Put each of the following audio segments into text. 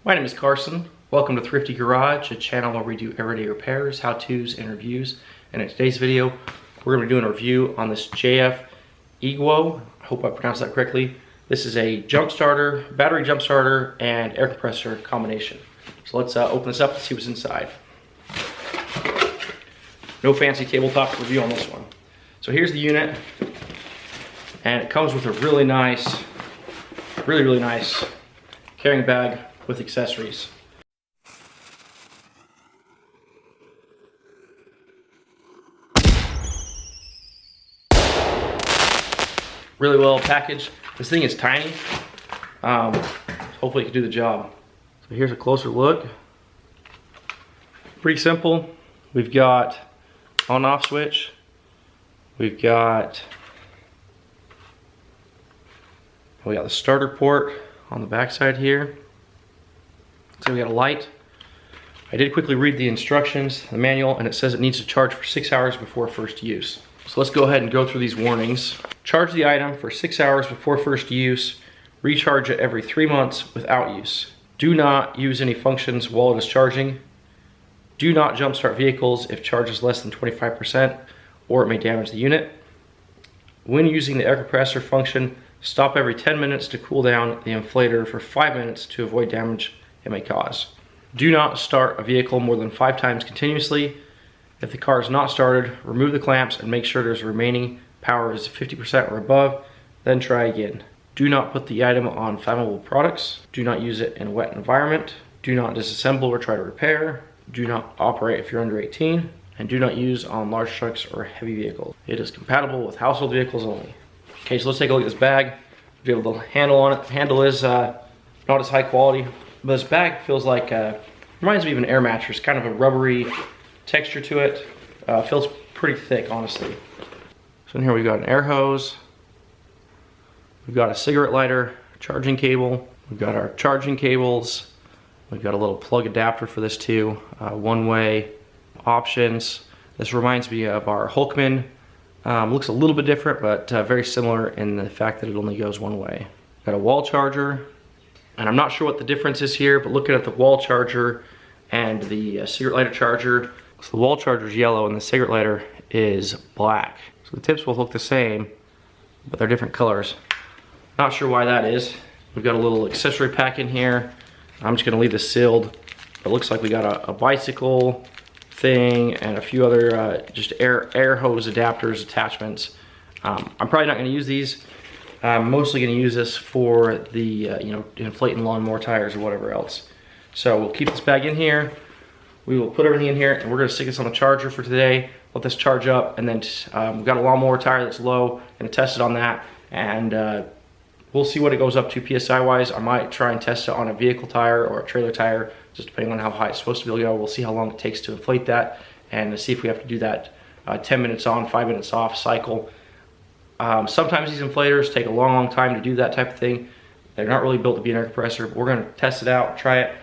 My name is Carson. Welcome to Thrifty Garage, a channel where we do everyday repairs, how-tos, and reviews. And in today's video, we're going to be doing a review on this JF.EGWO. I hope I pronounced that correctly. This is a jump starter, battery jump starter, and air compressor combination. So let's open this up and see what's inside. No fancy tabletop review on this one. So here's the unit, and it comes with a really nice carrying bag with accessories. Really well packaged. This thing is tiny. Hopefully it can do the job. So here's a closer look. Pretty simple. We've got on-off switch. We got the starter port on the back side here. So we got a light. I did quickly read the instructions, the manual, and it says it needs to charge for 6 hours before first use. So let's go ahead and go through these warnings. Charge the item for 6 hours before first use. Recharge it every 3 months without use. Do not use any functions while it is charging. Do not jumpstart vehicles if charge is less than 25%, or it may damage the unit. When using the air compressor function, stop every 10 minutes to cool down the inflator for 5 minutes to avoid damage it may cause. Do not start a vehicle more than 5 times continuously. If the car is not started, remove the clamps and make sure there's remaining power is 50% or above, then try again. Do not put the item on flammable products. Do not use it in a wet environment. Do not disassemble or try to repair. Do not operate if you're under 18. And do not use on large trucks or heavy vehicles. It is compatible with household vehicles only. Okay, so let's take a look at this bag. We have a little handle on it. The handle is not as high quality, but this bag feels like, reminds me of an air mattress, kind of a rubbery texture to it. Feels pretty thick, honestly. So in here we've got an air hose. We've got a cigarette lighter, charging cable. We've got our charging cables. We've got a little plug adapter for this too. One-way options. This reminds me of our Hulkman. Looks a little bit different, but very similar in the fact that it only goes one way. Got a wall charger, and I'm not sure what the difference is here, but looking at the wall charger and the cigarette lighter charger, so the wall charger is yellow and the cigarette lighter is black. So the tips will look the same, but they're different colors. Not sure why that is. We've got a little accessory pack in here. I'm just gonna leave this sealed. It looks like we got a bicycle thing and a few other just air hose adapters, attachments. I'm probably not gonna use these. I'm mostly gonna use this for the inflating lawnmower tires or whatever else. So we'll keep this bag in here. We will put everything in here and we're gonna stick this on the charger for today. Let this charge up, and then we've got a lawnmower tire that's low, and test it on that, and we'll see what it goes up to PSI wise. I might try and test it on a vehicle tire or a trailer tire, just depending on how high it's supposed to be able to go. We'll see how long it takes to inflate that, and see if we have to do that 10 minutes on, 5 minutes off cycle. Sometimes these inflators take a long time to do that type of thing. They're not really built to be an air compressor, but we're gonna test it out, try it.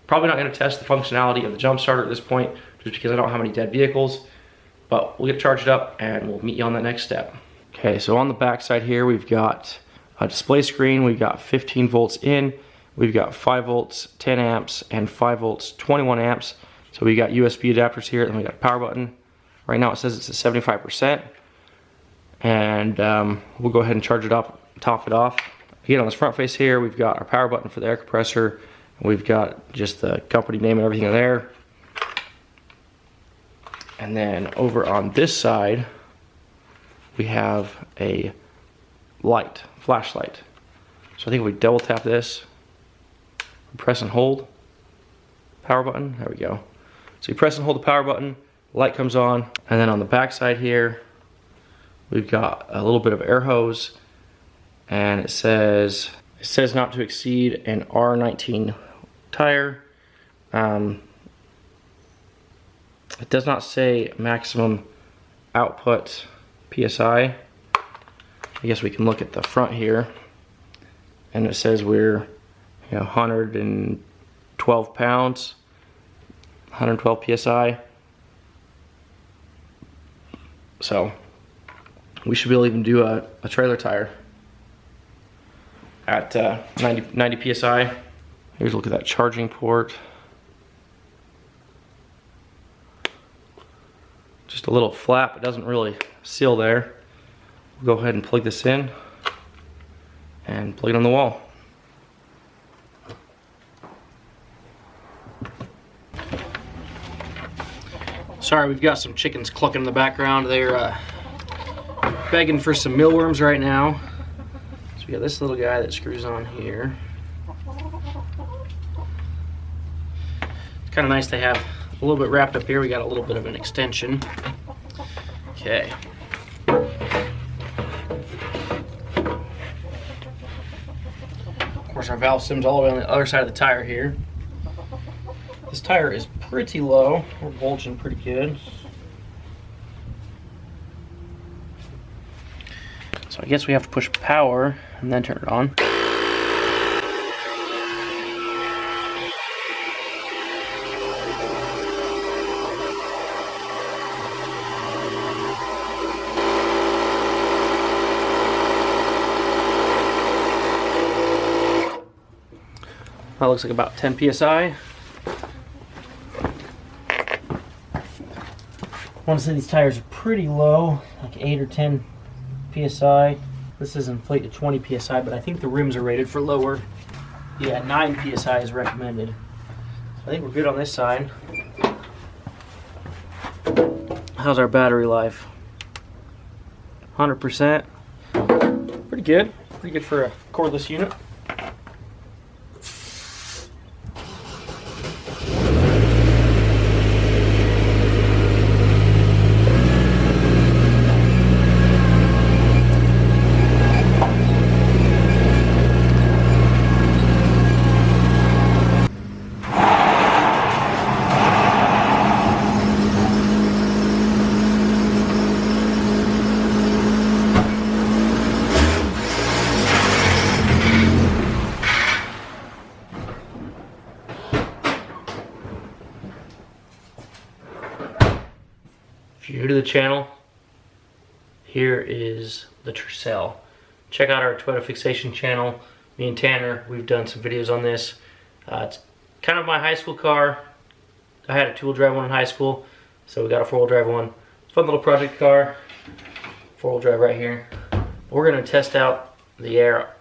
Probably not gonna test the functionality of the jump starter at this point, just because I don't have any dead vehicles, but we'll get it charged up and we'll meet you on that next step. Okay, so on the back side here, we've got a display screen. We've got 15 volts in, we've got 5 volts, 10 amps, and 5 volts, 21 amps. So we got USB adapters here, and we got a power button. Right now it says it's at 75%. And we'll go ahead and charge it up, top it off. Again, on this front face here, we've got our power button for the air compressor. We've got just the company name and everything there. And then over on this side, we have a light, flashlight. So I think if we double tap this, press and hold power button, there we go. So you press and hold the power button, light comes on, and then on the back side here, we've got a little bit of air hose, and it says not to exceed an R19 tire. It does not say maximum output PSI. I guess we can look at the front here, and it says we're 112 pounds, 112 PSI. So we should be able to even do a trailer tire at 90 PSI. Here's a look at that charging port. Just a little flap, it doesn't really seal there. We'll go ahead and plug this in and plug it on the wall. Sorry, we've got some chickens clucking in the background. They're begging for some mealworms right now. So we got this little guy that screws on here. It's kind of nice to have a little bit wrapped up here. We got a little bit of an extension. Okay. Of course, our valve stem's all the way on the other side of the tire here. This tire is pretty low. We're bulging pretty good. So I guess we have to push power and then turn it on. That looks like about 10 psi. I want to say these tires are pretty low, like 8 or 10 psi. This is inflate to 20 psi, but I think the rims are rated for lower. Yeah, 9 psi is recommended. I think we're good on this side. How's our battery life? 100%. Pretty good. Pretty good for a cordless unit. If you're new to the channel, here is the Tercel. Check out our Toyota fixation channel. Me and Tanner, we've done some videos on this. It's kind of my high school car. I had a two-wheel drive one in high school, so we got a four-wheel drive one. Fun little project car. Four-wheel drive right here. We're gonna test out the air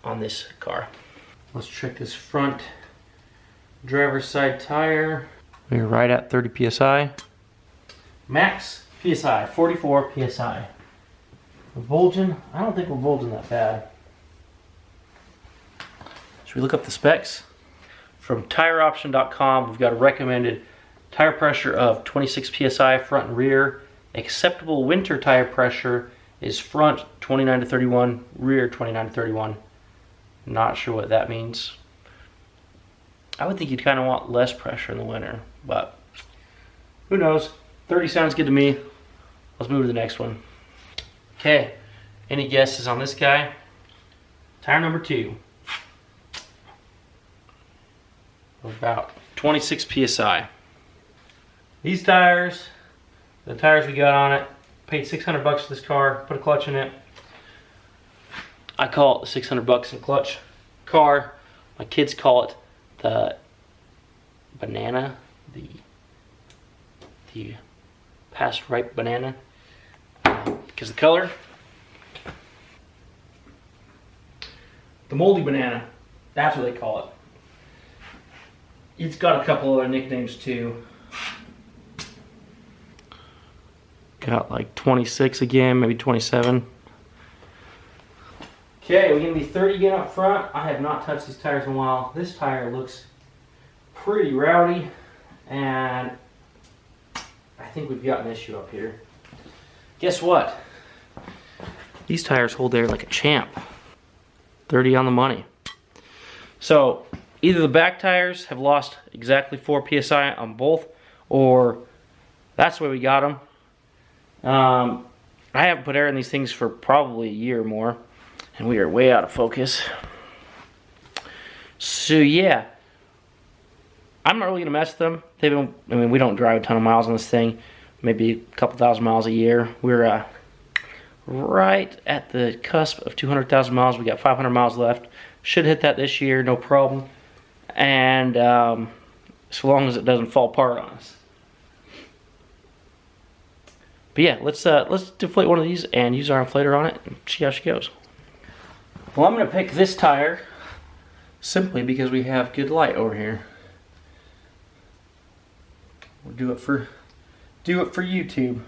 on this car. Let's check this front driver's side tire. We're right at 30 psi. Max PSI, 44 PSI. We're bulging. I don't think we're bulging that bad. Should we look up the specs? From tireoption.com, we've got a recommended tire pressure of 26 PSI front and rear. Acceptable winter tire pressure is front 29 to 31, rear 29 to 31. Not sure what that means. I would think you'd kind of want less pressure in the winter, but who knows? 30 sounds good to me. Let's move to the next one. Okay, any guesses on this guy? Tire number 2. About 26 PSI. These tires, the tires we got on it, paid 600 bucks for this car, put a clutch in it. I call it the 600 bucks in clutch car. My kids call it the banana, the past ripe banana, because the color. The moldy banana, that's what they call it. It's got a couple other nicknames too. Got like 26 again, maybe 27. Okay, we're gonna be 30 again up front. I have not touched these tires in a while. This tire looks pretty rowdy, and I think we've got an issue up here. Guess what? These tires hold air like a champ. 30 on the money. So either the back tires have lost exactly 4 PSI on both, or that's the way we got them. I haven't put air in these things for probably a year or more, and we are way out of focus. So yeah, I'm not really gonna mess with them. They've been, I mean, we don't drive a ton of miles on this thing, maybe a couple thousand miles a year. We're right at the cusp of 200,000 miles. We got 500 miles left. Should hit that this year, no problem. and so long as it doesn't fall apart on us. But yeah, let's deflate one of these and use our inflator on it and see how she goes. Well, I'm gonna pick this tire simply because we have good light over here. We'll do it for YouTube.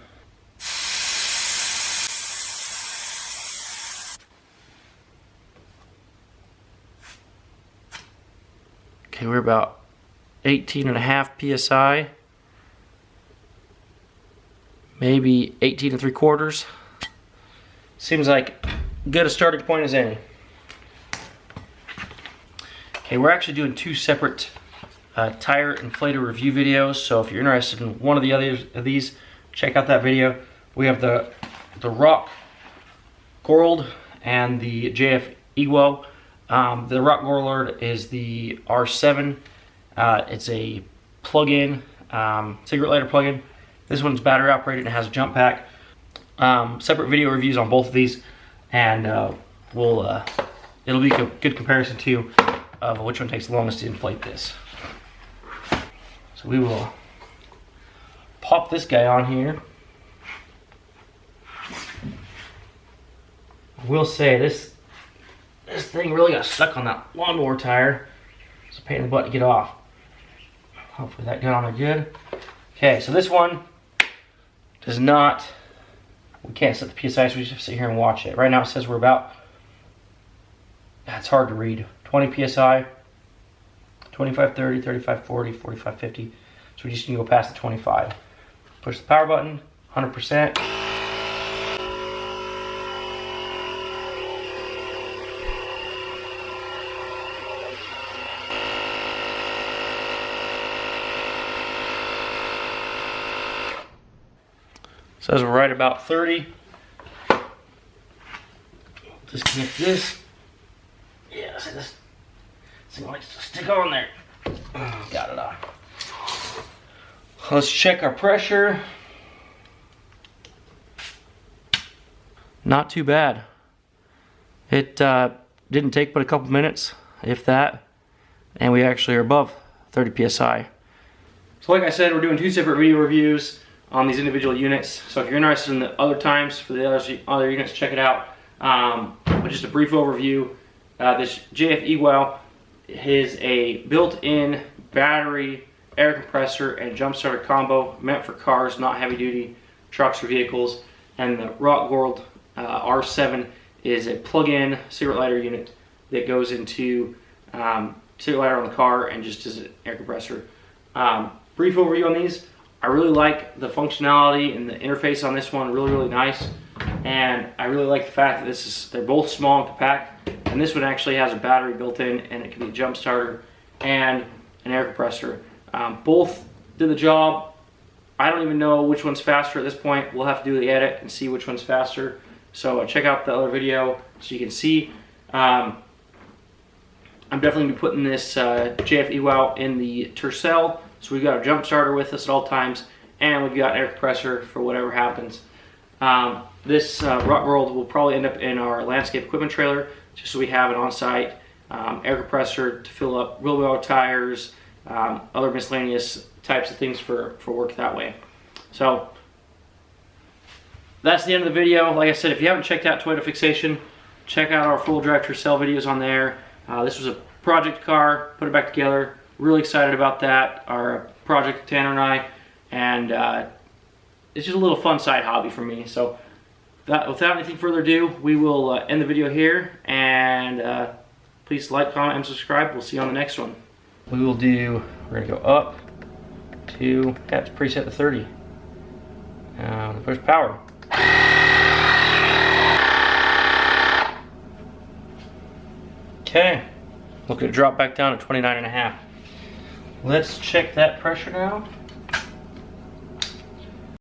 Okay, we're about 18.5 psi, maybe 18 3/4. Seems like good a starting point as any. Okay, we're actually doing two separate tire inflator review videos, so if you're interested in one of the others of these, check out that video. We have the Rock Gold and the JF.EGWO. The Rock Gold is the R7. It's a plug-in, cigarette lighter plug-in. This one's battery operated and has a jump pack. Separate video reviews on both of these, and it'll be a good comparison too of which one takes the longest to inflate this. So we will pop this guy on here. I will say this thing really got stuck on that lawnmower tire. It's a pain in the butt to get off. Hopefully that got on there good. Okay, so this one does not, we can't set the PSI, so we just have to sit here and watch it. Right now it says we're about, it's hard to read, 20 PSI, 25, 30, 35, 40, 45, 50. So we just need to go past the 25. Push the power button, 100%. Says we're right about 30. Disconnect this. Yeah, see this thing likes to stick on there. Got it off. Let's check our pressure. Not too bad. It didn't take but a couple minutes, if that, and we actually are above 30 PSI. So like I said, we're doing two separate video reviews on these individual units. So if you're interested in the other times for the other units, check it out. But just a brief overview. This JF.EGWO is a built-in battery, air compressor, and jump starter combo meant for cars, not heavy duty trucks or vehicles. And the Rock Gold R7 is a plug-in cigarette lighter unit that goes into cigarette lighter on the car and just as an air compressor. Brief overview on these. I really like the functionality and the interface on this one, really nice. And I really like the fact that they're both small and compact, and this one actually has a battery built in, and it can be a jump starter and an air compressor. Both did the job. I don't even know which one's faster at this point. We'll have to do the edit and see which one's faster. So check out the other video so you can see. I'm definitely going to be putting this JF.EGWO in the Tercel. So we've got a jump starter with us at all times, and we've got air compressor for whatever happens. This Rock Gold will probably end up in our landscape equipment trailer, just so we have it on site. Air compressor to fill up wheelbarrow tires, other miscellaneous types of things for work that way. So that's the end of the video. Like I said, if you haven't checked out Toyota Fixation, check out our full drive Tercel videos on there. This was a project car, put it back together. Really excited about that, our project, Tanner and I, and it's just a little fun side hobby for me. So without anything further ado, we will end the video here, and please like, comment, and subscribe. We'll see you on the next one. We're gonna go up to, it's preset to 30. Push power. Okay, look at it drop back down to 29.5. Let's check that pressure now.